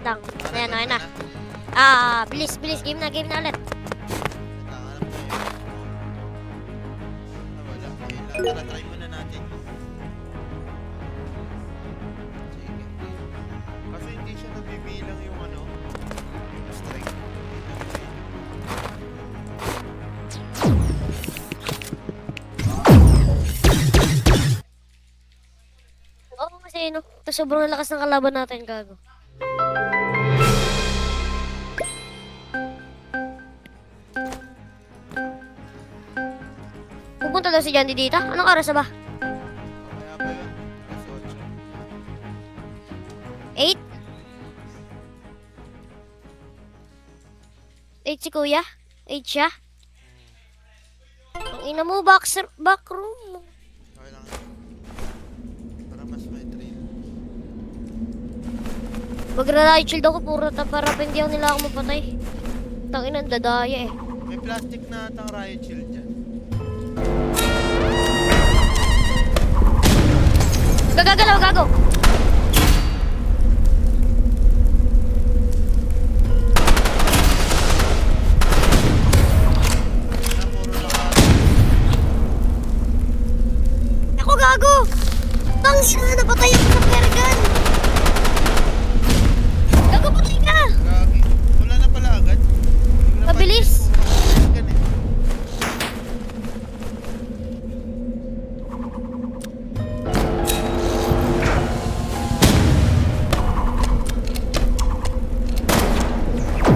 lang. Ayan, okay na. Bilis. Game na ulit. Wala. Tara, try muna natin. Sige. Kasi hindi siya nabibilang yung ano. Strike. Oo, kasi no. Ito sobrang lakas ng kalaban natin, gago. Pupunta daw si Jandy dito? Anong oras na ba? Kaya ba yun? Mas 8? 8 si kuya? 8 siya? Ang ina mo, backroom. Okay lang. Para mas may trail. Magra-riot shield ako, puro para hindi ako nila ako mapatay. Tangina, ang dadaya eh. May plastic na atang riot shield dyan. Gagalaw, gago! Na puro naka... Ako gago! Tangina, napatay ako sa flare gun! Gago, patay ka! Gagi. Wala na pala agad. Hindi ko na Mabilis. pansin, puro naka-riot gun eh.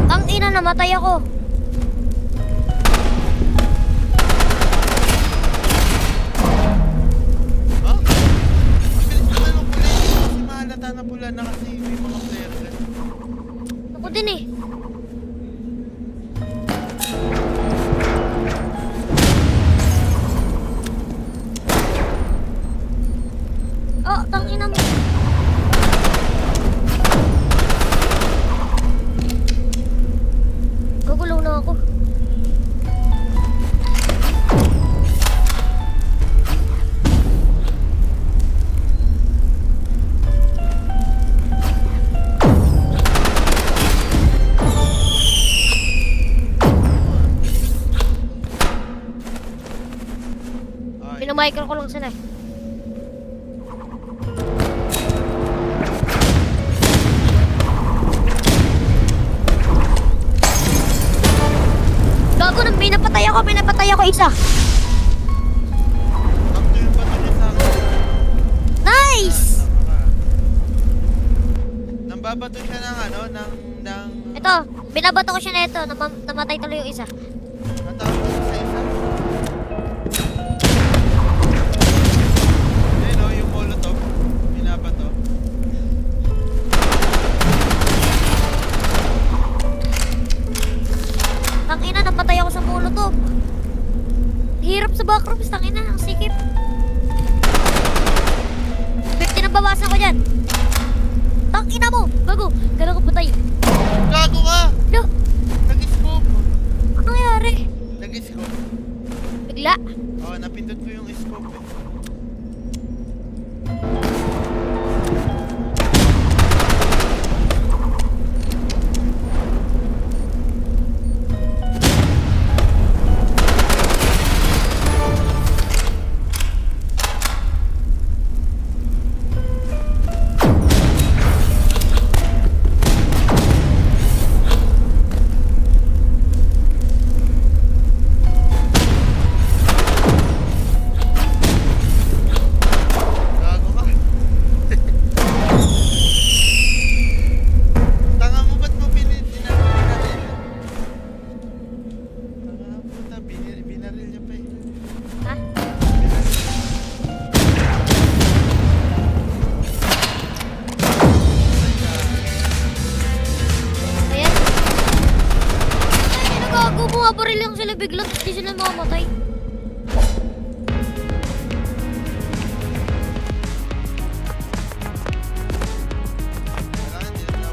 Tangina, namatay ako. Ha? Ang bilis na nung pula eh. Kasi mahalata na pula na kasi may mga flare gun. Ako din eh. Oh, tangina mo. Gagulaw na ako. Ay, Pinamicro ko lang sila eh. Gago, nang pinapatay ako isa. sakto yung bato niya sa akin. Nice! Tama ka. Nambabato siya ng ano, ng... Ito, binabato ko siya na ito. Namatay tuloy yung isa. Natawag ko sa isa. Ayun o, yung molotov. Binabato. Tangina, napatay ako sa molotov. Hirap sa backrooms, tangina, ang sikip. 50 na bawasan ko dyan. Tangina mo, gago, kailan ko patay. Gago ka! No, Nag-scope! ano nangyari? Nag-scope? Bigla. Oo, napindot ko yung scope eh. Gago ka. Tanga mo, ba't mo binaril? Tanga puta, binaril niya pa eh. Ha? Ayan. Ay, nagago, bumabaril lang sila bigla, tapos di sila mamamatay. Kailangan din na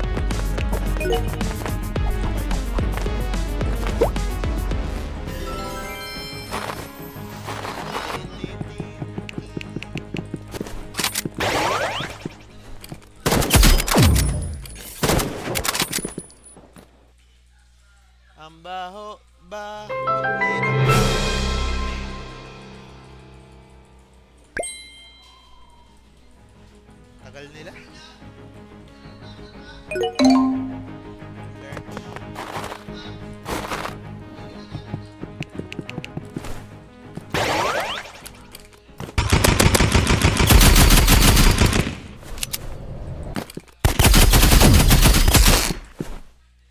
Baho, baho, hirap. Tagal nila.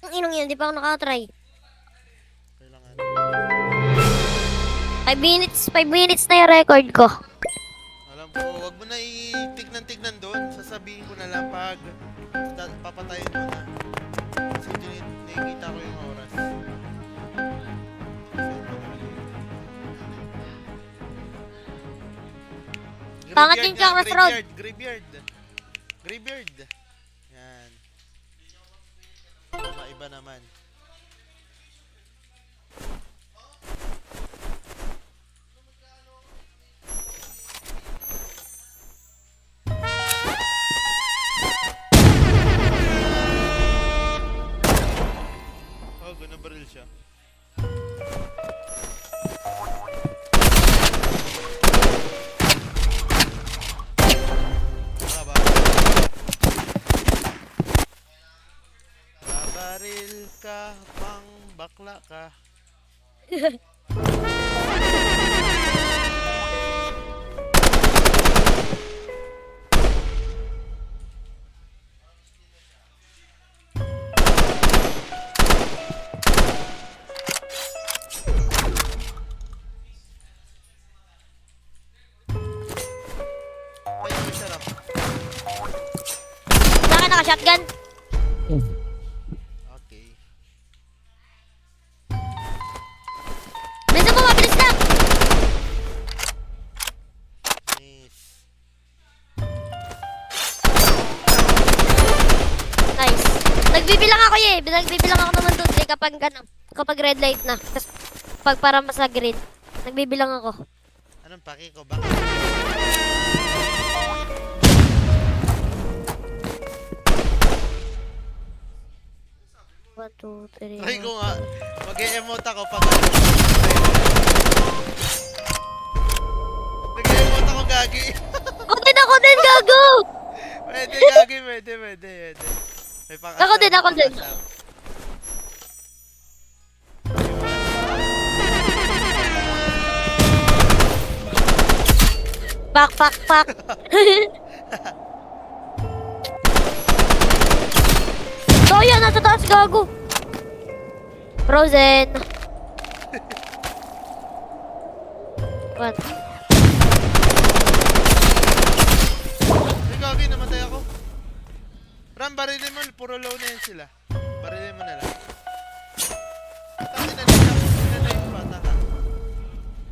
Ang inong yun, di pa ako nakatry. Kailangan. 5 minutes na yung record ko. Alam ko, wag mo na itignan-tignan doon. Sasabihin ko na lang pag papatayin mo na. Kasi nakikita ko yung oras. Pangat yung nga, Chakras Road. Graveyard. Yan. Iba naman. Oh, gonna baril siya. Babaril ka, pang bakla ka. Ay, may sarap. Sa akin naka-shotgun. Okay. Bilisan mo, mabilis na. Miss. Nice. Nagbibilang ako eh. Nagbibilang ako naman doon eh kapag red light na. Tapos pag para sa green, nagbibilang ako. Anong paki ko? Bakit? One, two, three. Try ko nga. Mag-e-emote ako pag... Nag-e-emote ako, gagi. Ako din, gago! Pwede, gagi. Pwede. May pang-asar. Ako din. Pak. So, yan, nasa taas, gago. Frozen. One. Ay, gagi. Namatay ako. Ram, barilin mo. Puro low na yan sila. Barilin mo na lang. Tapos na yung bata ka.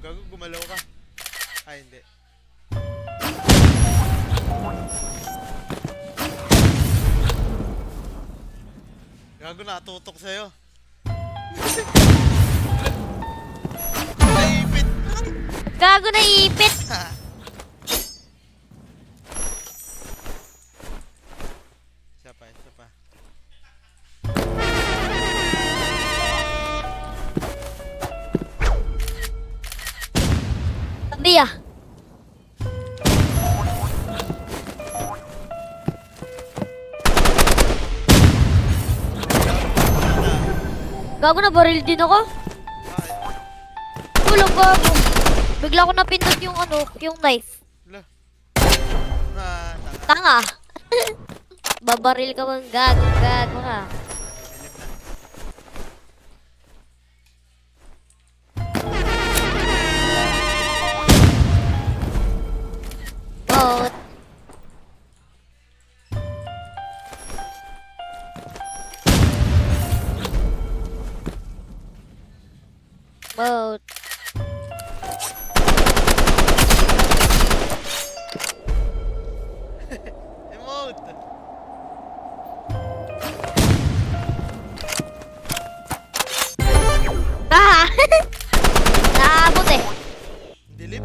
Gago, gumalaw ka. Ay, hindi. Gago, nakatutok sa'yo. Naipit. Gago na ipit. Isa pa. Tabi ah. Gago na baril din ako. Bakit? Tulog gago. Bigla ko napindot yung yung knife. Ala. Tanga. Tanga. Babaril ka bang gago ka. Bibilip na. Boat. Boat. Emote. Ah! Naabot eh. Dilip.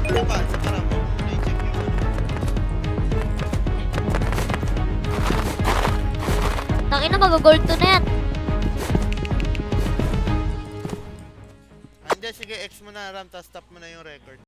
Ano pa? Sa parang mo. I-check yung ano. Tangina, mag-gold to na yan. Hindi, sige, X mo na Ram, tapos stop mo na yung record.